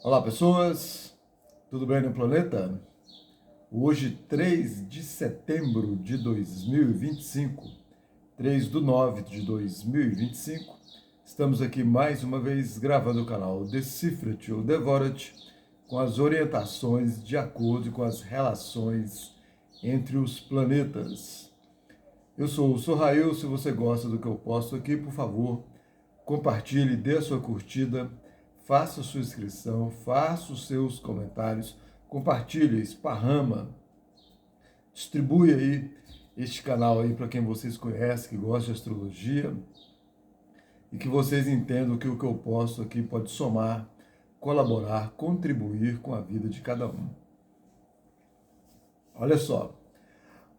Olá, pessoas! Tudo bem no planeta? Hoje, 3 de setembro de 2025, 3/9 de 2025, estamos aqui mais uma vez gravando o canal Decifra-te ou Devora-te com as orientações de acordo com as relações entre os planetas. Eu sou o Sorrael. Se você gosta do que eu posto aqui, por favor, compartilhe, dê a sua curtida, faça a sua inscrição, faça os seus comentários, compartilhe, esparrama, distribui aí este canal aí para quem vocês conhecem, que gosta de astrologia e que vocês entendam que o que eu posto aqui pode somar, colaborar, contribuir com a vida de cada um. Olha só,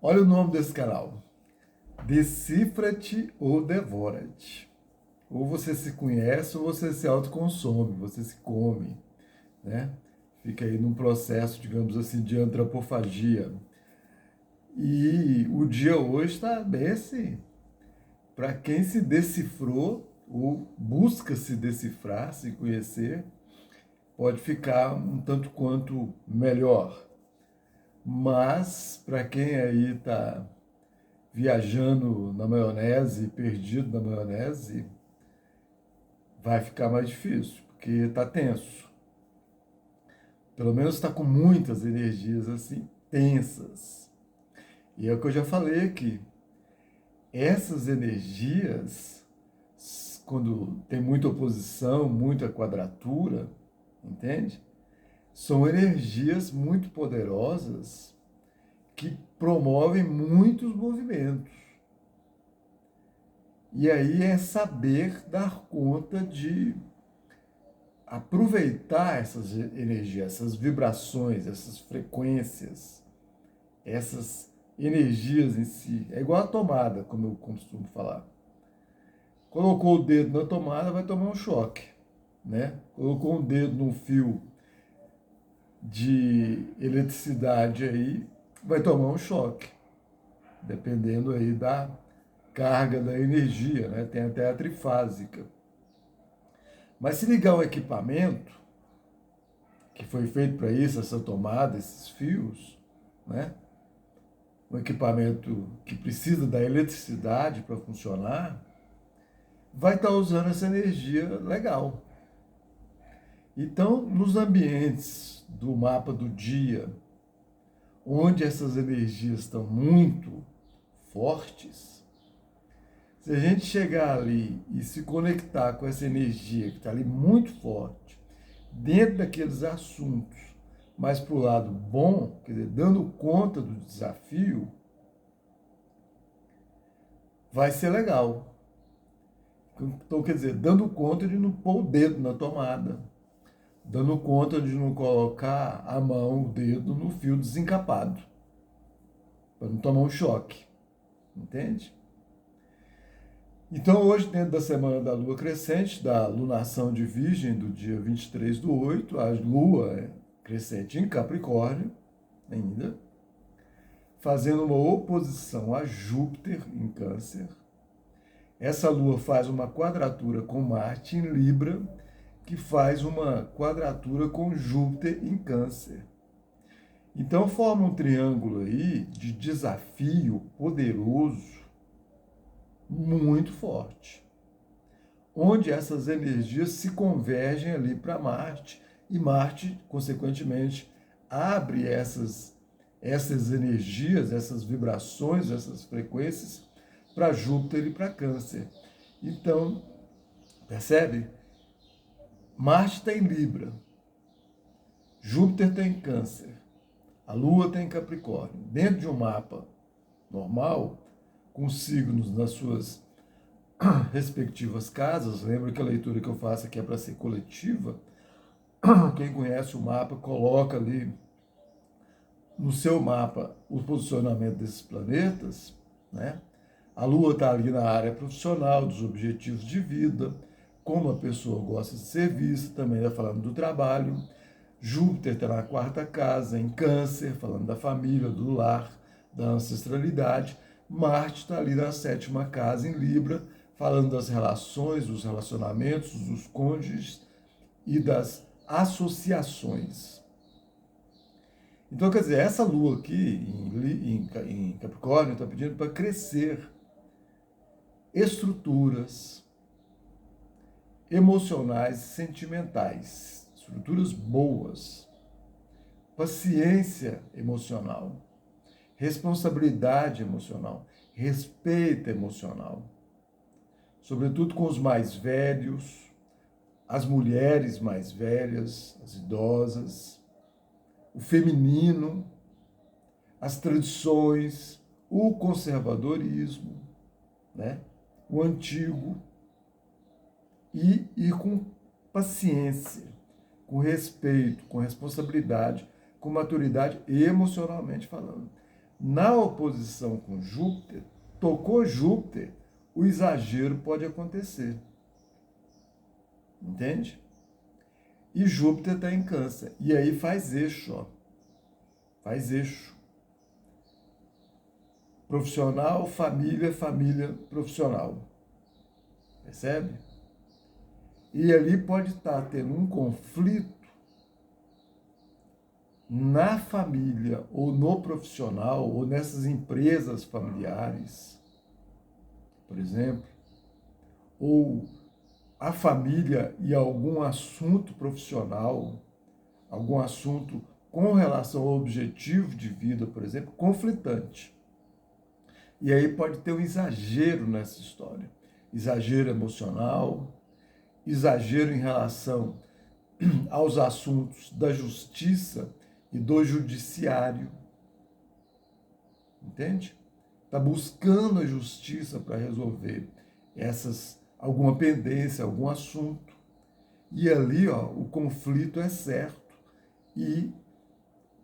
olha o nome desse canal. Decifra-te ou devora-te. Ou você se conhece ou você se autoconsome, você se come, né? Fica aí num processo, digamos assim, de antropofagia. E o dia hoje está bem assim. Para quem se decifrou ou busca se decifrar, se conhecer, pode ficar um tanto quanto melhor. Mas para quem aí está viajando na maionese, perdido na maionese, vai ficar mais difícil, porque está tenso. Pelo menos está com muitas energias assim tensas. E é o que eu já falei aqui. Essas energias, quando tem muita oposição, muita quadratura, entende? São energias muito poderosas que promovem muitos movimentos. E aí é saber dar conta de aproveitar essas energias, essas vibrações, essas frequências, essas energias em si. É igual a tomada, como eu costumo falar. Colocou o dedo na tomada, vai tomar um choque, né? Colocou um dedo num fio de eletricidade aí, vai tomar um choque, dependendo aí da carga da energia, né? Tem até a trifásica. Mas se ligar um equipamento que foi feito para isso, essa tomada, esses fios, né? Um equipamento que precisa da eletricidade para funcionar, vai estar usando essa energia legal. Então, nos ambientes do mapa do dia, onde essas energias estão muito fortes, se a gente chegar ali e se conectar com essa energia que está ali muito forte, dentro daqueles assuntos, mas para o lado bom, quer dizer, dando conta do desafio, vai ser legal. Então, quer dizer, dando conta de não pôr o dedo na tomada, dando conta de não colocar a mão, o dedo no fio desencapado, para não tomar um choque, entende? Então, hoje, dentro da semana da lua crescente, da lunação de Virgem, do dia 23/8, a lua é crescente em Capricórnio, ainda, fazendo uma oposição a Júpiter em Câncer. Essa lua faz uma quadratura com Marte em Libra, que faz uma quadratura com Júpiter em Câncer. Então forma um triângulo aí de desafio poderoso, muito forte, onde essas energias se convergem ali para Marte, e Marte, consequentemente, abre essas energias, essas vibrações, essas frequências para Júpiter e para Câncer. Então, percebe? Marte está em Libra, Júpiter está em Câncer, a Lua está em Capricórnio. Dentro de um mapa normal, com signos nas suas respectivas casas, lembra que a leitura que eu faço aqui é para ser coletiva, quem conhece o mapa coloca ali no seu mapa o posicionamento desses planetas, né? A Lua está ali na área profissional, dos objetivos de vida, como a pessoa gosta de ser vista, também está falando do trabalho. Júpiter está na quarta casa, em Câncer, falando da família, do lar, da ancestralidade. Marte está ali na sétima casa, em Libra, falando das relações, dos relacionamentos, dos cônjuges e das associações. Então, quer dizer, essa lua aqui em Capricórnio está pedindo para crescer estruturas emocionais e sentimentais, estruturas boas, paciência emocional, responsabilidade emocional, respeito emocional, sobretudo com os mais velhos, as mulheres mais velhas, as idosas, o feminino, as tradições, o conservadorismo, né? O antigo, e com paciência, com respeito, com responsabilidade, com maturidade, emocionalmente falando. Na oposição com Júpiter, tocou Júpiter, o exagero pode acontecer. Entende? E Júpiter está em Câncer. E aí faz eixo, ó. Faz eixo. Profissional, família, família, profissional. Percebe? E ali pode estar tendo um conflito na família, ou no profissional, ou nessas empresas familiares, por exemplo, ou a família e algum assunto profissional, algum assunto com relação ao objetivo de vida, por exemplo, conflitante. E aí pode ter um exagero nessa história. Exagero emocional, exagero em relação aos assuntos da justiça e do judiciário. Entende? Está buscando a justiça para resolver alguma pendência, algum assunto. E ali, ó, o conflito é certo e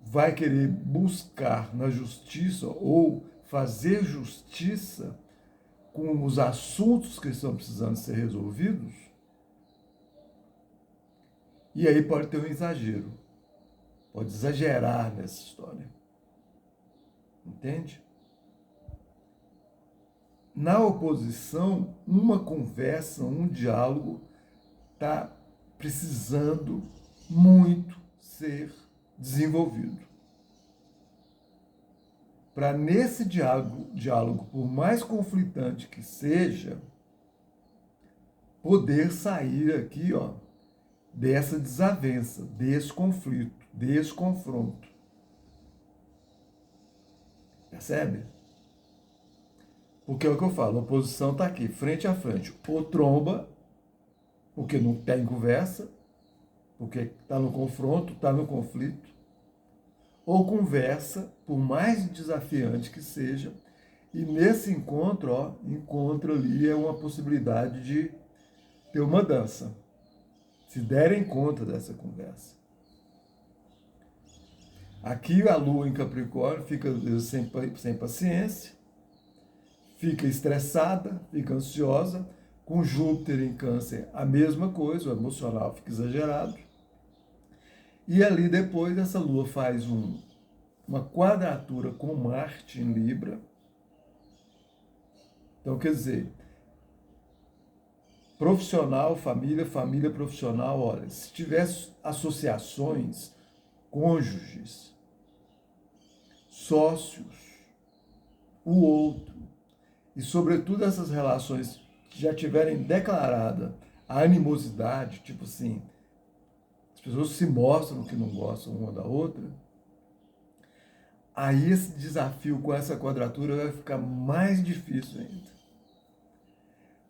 vai querer buscar na justiça ou fazer justiça com os assuntos que estão precisando ser resolvidos. E aí pode ter um exagero. Pode exagerar nessa história. Entende? Na oposição, uma conversa, um diálogo está precisando muito ser desenvolvido. Para nesse diálogo, por mais conflitante que seja, poder sair aqui, ó, dessa desavença, desse conflito, desse confronto. Percebe? Porque é o que eu falo, a oposição está aqui, frente a frente. Ou tromba, porque não tem conversa, porque está no confronto, está no conflito. Ou conversa, por mais desafiante que seja, e nesse encontro, ó, encontro ali é uma possibilidade de ter uma dança. Se derem conta dessa conversa. Aqui a Lua em Capricórnio fica sem paciência, fica estressada, fica ansiosa, com Júpiter em Câncer a mesma coisa, o emocional fica exagerado. E ali depois essa Lua faz uma quadratura com Marte em Libra. Então, quer dizer, profissional, família, família, profissional, olha, se tivesse associações, cônjuges, sócios, o outro, e sobretudo essas relações que já tiverem declarada a animosidade, tipo assim, as pessoas se mostram que não gostam uma da outra, aí esse desafio com essa quadratura vai ficar mais difícil ainda.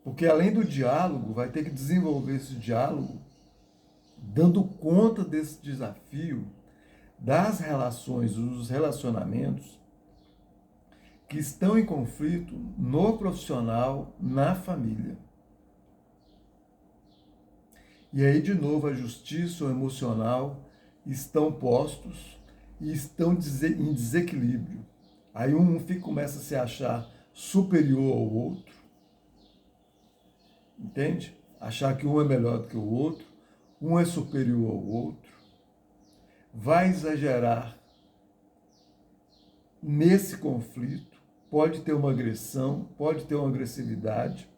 Porque além do diálogo, vai ter que desenvolver esse diálogo dando conta desse desafio das relações, dos relacionamentos que estão em conflito no profissional, na família. E aí, de novo, a justiça, o emocional estão postos e estão em desequilíbrio. Aí começa a se achar superior ao outro, entende? Achar que um é melhor do que o outro, um é superior ao outro. Vai exagerar nesse conflito, pode ter uma agressão, pode ter uma agressividade,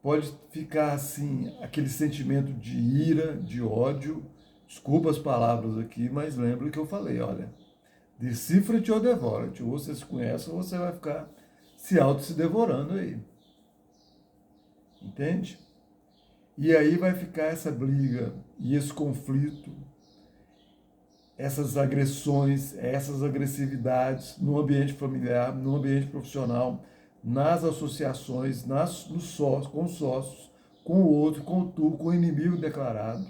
pode ficar assim, aquele sentimento de ira, de ódio, Desculpa as palavras aqui, mas lembra o que eu falei, olha. Decifra-te ou devora-te. Ou você se conhece ou você vai ficar se devorando aí. Entende? E aí vai ficar essa briga e esse conflito, essas agressões, essas agressividades no ambiente familiar, no ambiente profissional, nas associações, nos sócios, com os sócios, com o outro, com o tu, com o inimigo declarado,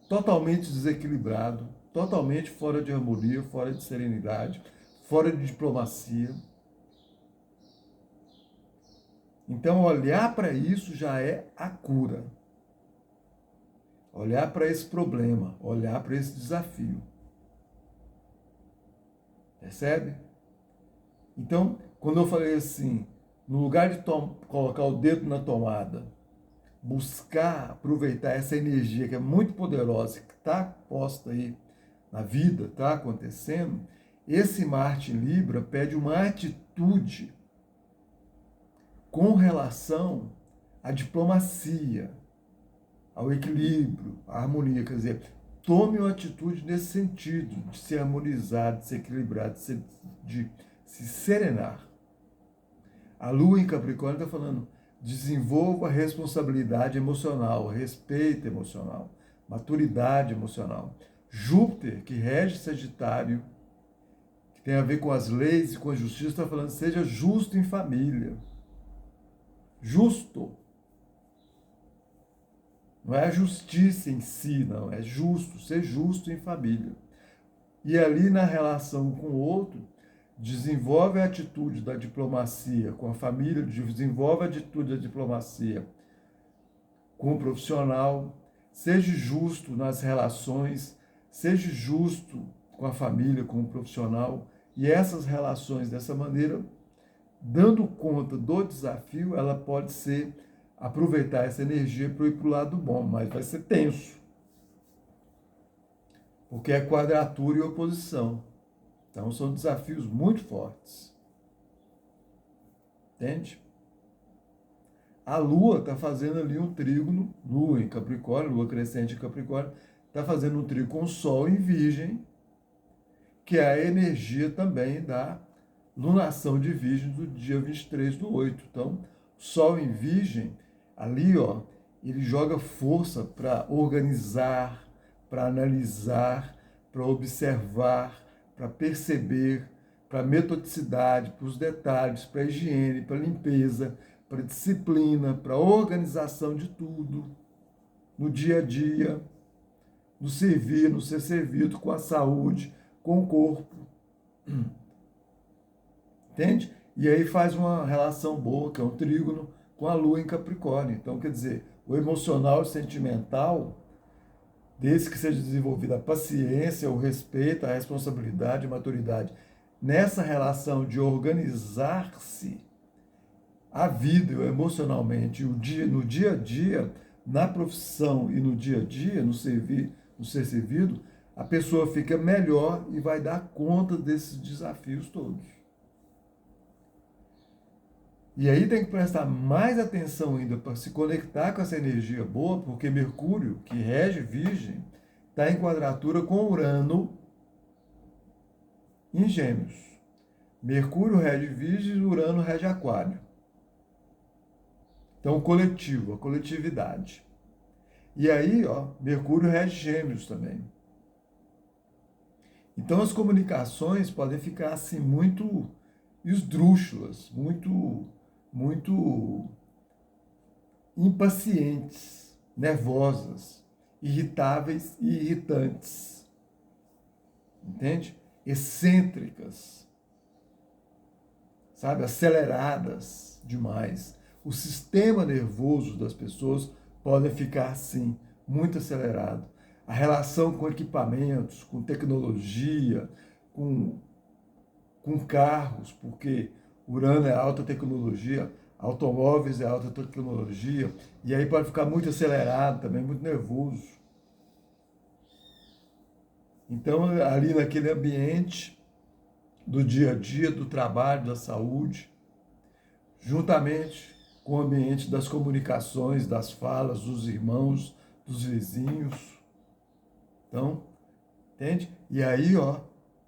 totalmente desequilibrado, totalmente fora de harmonia, fora de serenidade, fora de diplomacia. Então, olhar para isso já é a cura. Olhar para esse problema, olhar para esse desafio. Percebe? Então, quando eu falei assim, no lugar de colocar o dedo na tomada, buscar aproveitar essa energia que é muito poderosa, que está posta aí na vida, está acontecendo, esse Marte em Libra pede uma atitude com relação à diplomacia, ao equilíbrio, à harmonia. Quer dizer, tome uma atitude nesse sentido, de se harmonizar, de se equilibrar, de se serenar. A Lua em Capricórnio está falando, desenvolva a responsabilidade emocional, respeito emocional, maturidade emocional. Júpiter, que rege Sagitário, que tem a ver com as leis e com a justiça, está falando, seja justo em família. Justo. Não é a justiça em si, não. É justo, ser justo em família. E ali na relação com o outro, desenvolve a atitude da diplomacia com a família, desenvolve a atitude da diplomacia com o profissional, seja justo nas relações, seja justo com a família, com o profissional, e essas relações dessa maneira, dando conta do desafio, ela pode ser aproveitar essa energia para ir para o lado bom, mas vai ser tenso. Porque é quadratura e oposição. Então são desafios muito fortes. Entende? A Lua está fazendo ali um trígono, Lua em Capricórnio, Lua crescente em Capricórnio, está fazendo um trígono com o Sol em Virgem, que é a energia também da lunação de Virgem do dia 23/8. Então, Sol em Virgem, ali, ó, ele joga força para organizar, para analisar, para observar, para perceber, para metodicidade, para os detalhes, para a higiene, para a limpeza, para a disciplina, para a organização de tudo, no dia a dia, no servir, no ser servido, com a saúde, com o corpo. Entende? E aí faz uma relação boa, que é um trígono, com a Lua em Capricórnio. Então, quer dizer, o emocional e sentimental, desde que seja desenvolvida a paciência, o respeito, a responsabilidade, a maturidade, nessa relação de organizar-se a vida emocionalmente, no dia a dia, na profissão e no dia a dia, no ser servido, a pessoa fica melhor e vai dar conta desses desafios todos. E aí tem que prestar mais atenção ainda para se conectar com essa energia boa, porque Mercúrio, que rege Virgem, está em quadratura com Urano em Gêmeos. Mercúrio rege Virgem, Urano rege Aquário. Então, o coletivo, a coletividade. E aí, ó, Mercúrio rege Gêmeos também. Então, as comunicações podem ficar assim muito esdrúxulas, muito impacientes, nervosas, irritáveis e irritantes. Entende? Excêntricas, sabe? Aceleradas demais. O sistema nervoso das pessoas pode ficar assim, muito acelerado. A relação com equipamentos, com tecnologia, com carros, porque Urano é alta tecnologia, automóveis é alta tecnologia, e aí pode ficar muito acelerado também, muito nervoso. Então, ali naquele ambiente do dia a dia, do trabalho, da saúde, juntamente com o ambiente das comunicações, das falas, dos irmãos, dos vizinhos, Então, entende? E aí, ó,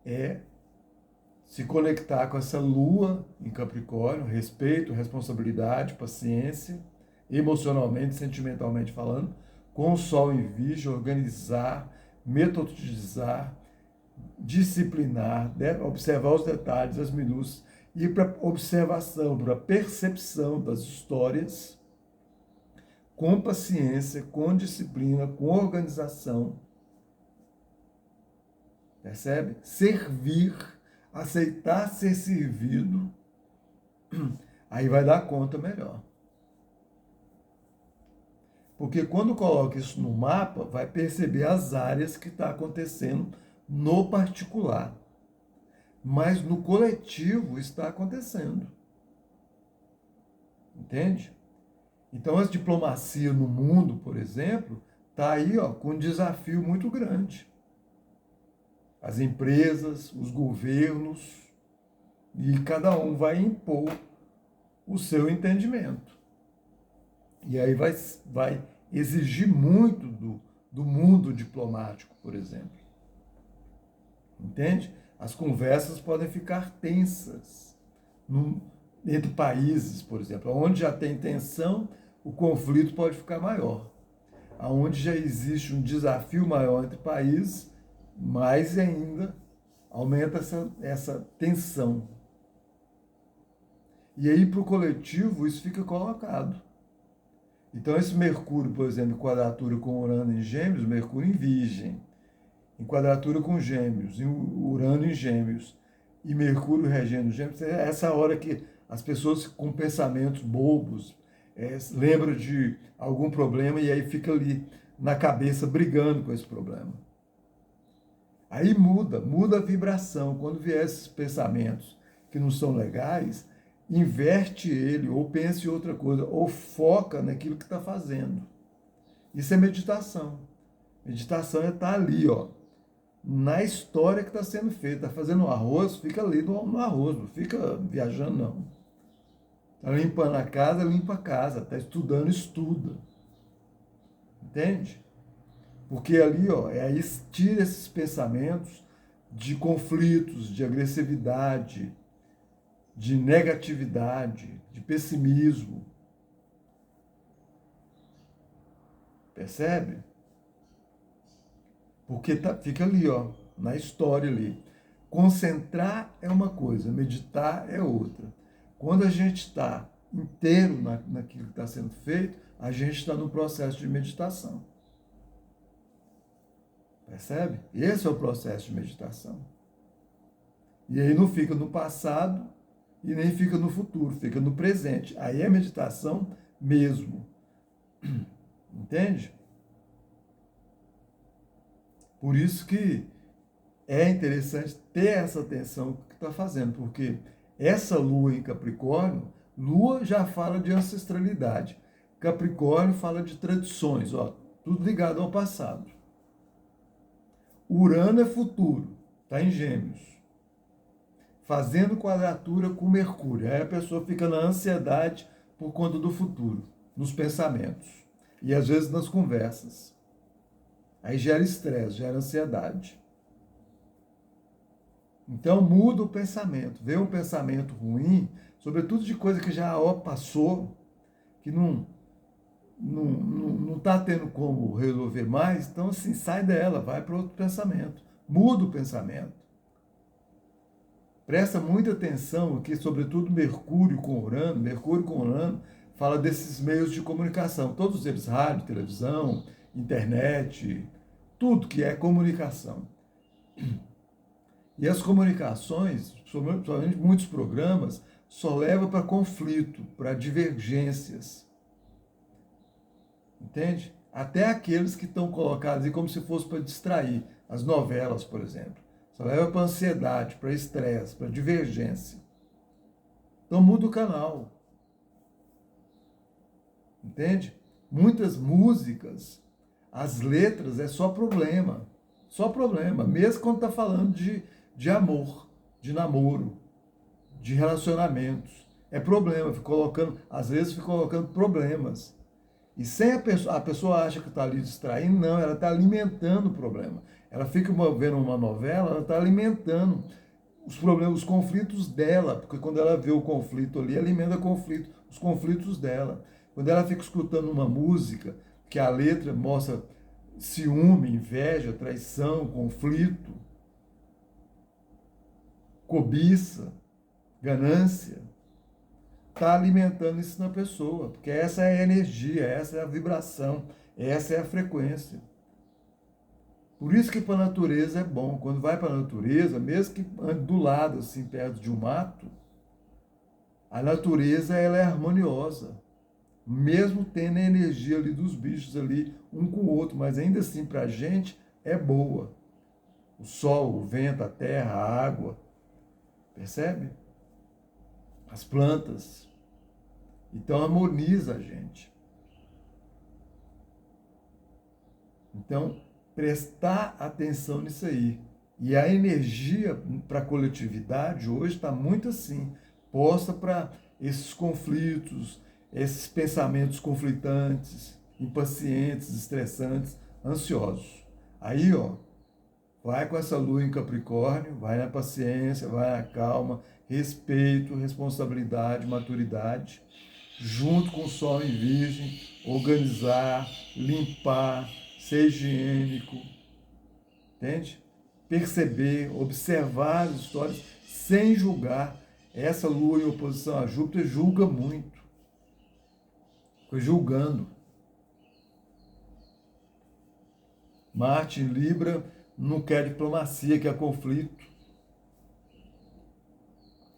é se conectar com essa lua em Capricórnio, respeito, responsabilidade, paciência, emocionalmente, sentimentalmente falando, com o Sol em Virgem, organizar, metodizar, disciplinar, observar os detalhes, as minúcias, ir para observação, para percepção das histórias, com paciência, com disciplina, com organização. Percebe? Servir, aceitar ser servido, aí vai dar conta melhor. Porque quando coloca isso no mapa, vai perceber as áreas que está acontecendo no particular. Mas no coletivo está acontecendo. Entende? Então, a diplomacia no mundo, por exemplo, está aí ó, com um desafio muito grande. As empresas, os governos, e cada um vai impor o seu entendimento. E aí vai exigir muito do mundo diplomático, por exemplo. Entende? As conversas podem ficar tensas entre países, por exemplo. Onde já tem tensão, o conflito pode ficar maior. Onde já existe um desafio maior entre países, mais ainda aumenta essa tensão. E aí, para o coletivo, isso fica colocado. Então, esse Mercúrio, por exemplo, em quadratura com Urano em Gêmeos, Mercúrio em Virgem, em quadratura com Gêmeos, em Urano em Gêmeos, e Mercúrio regendo Gêmeos, é essa hora que as pessoas com pensamentos bobos lembram de algum problema e aí fica ali na cabeça brigando com esse problema. Aí muda a vibração. Quando vier esses pensamentos que não são legais, inverte ele, ou pensa em outra coisa, ou foca naquilo que está fazendo. Isso é meditação. Meditação é estar ali, ó, na história que está sendo feita. Está fazendo arroz, fica ali no arroz, não fica viajando, não. Está limpando a casa, limpa a casa. Está estudando, estuda. Entende? Porque ali, ó, aí tira esses pensamentos de conflitos, de agressividade, de negatividade, de pessimismo. Percebe? Porque fica ali, ó, na história ali. Concentrar é uma coisa, meditar é outra. Quando a gente está inteiro naquilo que está sendo feito, a gente está no processo de meditação. Percebe? Esse é o processo de meditação. E aí não fica no passado e nem fica no futuro, fica no presente. Aí é meditação mesmo. Entende? Por isso que é interessante ter essa atenção que está fazendo, porque essa lua em Capricórnio, lua já fala de ancestralidade. Capricórnio fala de tradições, ó, tudo ligado ao passado. Urano é futuro, está em Gêmeos, fazendo quadratura com Mercúrio. Aí a pessoa fica na ansiedade por conta do futuro, nos pensamentos e às vezes nas conversas. Aí gera estresse, gera ansiedade. Então muda o pensamento, vê um pensamento ruim, sobretudo de coisa que já passou, que não está tendo como resolver mais, então assim, sai dela, vai para outro pensamento, muda o pensamento. Presta muita atenção que, sobretudo, Mercúrio com Urano fala desses meios de comunicação, todos eles, rádio, televisão, internet, tudo que é comunicação. E as comunicações, somente muitos programas, só levam para conflito, para divergências. Entende? Até aqueles que estão colocados aí como se fosse para distrair. As novelas, por exemplo. Só leva para ansiedade, para estresse, para divergência. Então muda o canal. Entende? Muitas músicas, as letras é só problema. Só problema. Mesmo quando está falando de amor, de namoro, de relacionamentos. É problema. Às vezes fica colocando problemas. E sem a pessoa acha que está ali distraindo, não, ela está alimentando o problema. Ela fica vendo uma novela, ela está alimentando os problemas, os conflitos dela, porque quando ela vê o conflito ali, alimenta conflito, os conflitos dela. Quando ela fica escutando uma música que a letra mostra ciúme, inveja, traição, conflito, cobiça, ganância, está alimentando isso na pessoa, porque essa é a energia, essa é a vibração, essa é a frequência. Por isso que para a natureza é bom. Quando vai para a natureza, mesmo que ande do lado, assim, perto de um mato, a natureza ela é harmoniosa. Mesmo tendo a energia ali dos bichos ali, um com o outro, mas ainda assim para a gente é boa. O sol, o vento, a terra, a água, percebe? As plantas. Então harmoniza a gente. Então, prestar atenção nisso aí. E a energia para a coletividade hoje está muito assim, posta para esses conflitos, esses pensamentos conflitantes, impacientes, estressantes, ansiosos. Aí, ó, vai com essa lua em Capricórnio, vai na paciência, vai na calma, respeito, responsabilidade, maturidade, junto com o Sol em Virgem, organizar, limpar, ser higiênico, entende? Perceber, observar as histórias sem julgar. Essa lua em oposição a Júpiter julga muito. Foi julgando. Marte em Libra não quer diplomacia, quer conflito.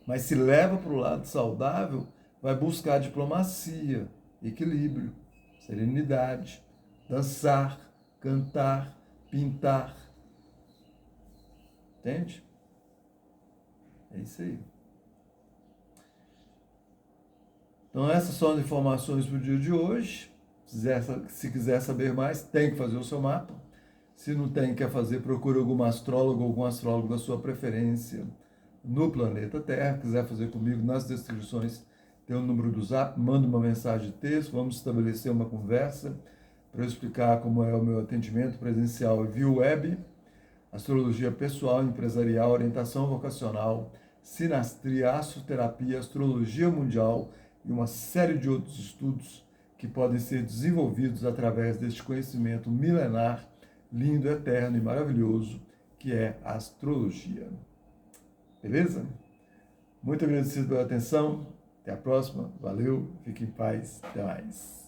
Mas se leva para o lado saudável, vai buscar diplomacia, equilíbrio, serenidade, dançar, cantar, pintar. Entende? É isso aí. Então essas são as informações para o dia de hoje. Se quiser saber mais, tem que fazer o seu mapa. Se não tem, quer fazer, procure algum astrólogo ou algum astrólogo da sua preferência no planeta Terra. Quiser fazer comigo, nas descrições tem o número do Zap, manda uma mensagem de texto, vamos estabelecer uma conversa para eu explicar como é o meu atendimento presencial e via web, astrologia pessoal, empresarial, orientação vocacional, sinastria, astroterapia, astrologia mundial e uma série de outros estudos que podem ser desenvolvidos através deste conhecimento milenar, lindo, eterno e maravilhoso, que é a astrologia. Beleza? Muito agradecido pela atenção. Até a próxima. Valeu. Fique em paz. Até mais.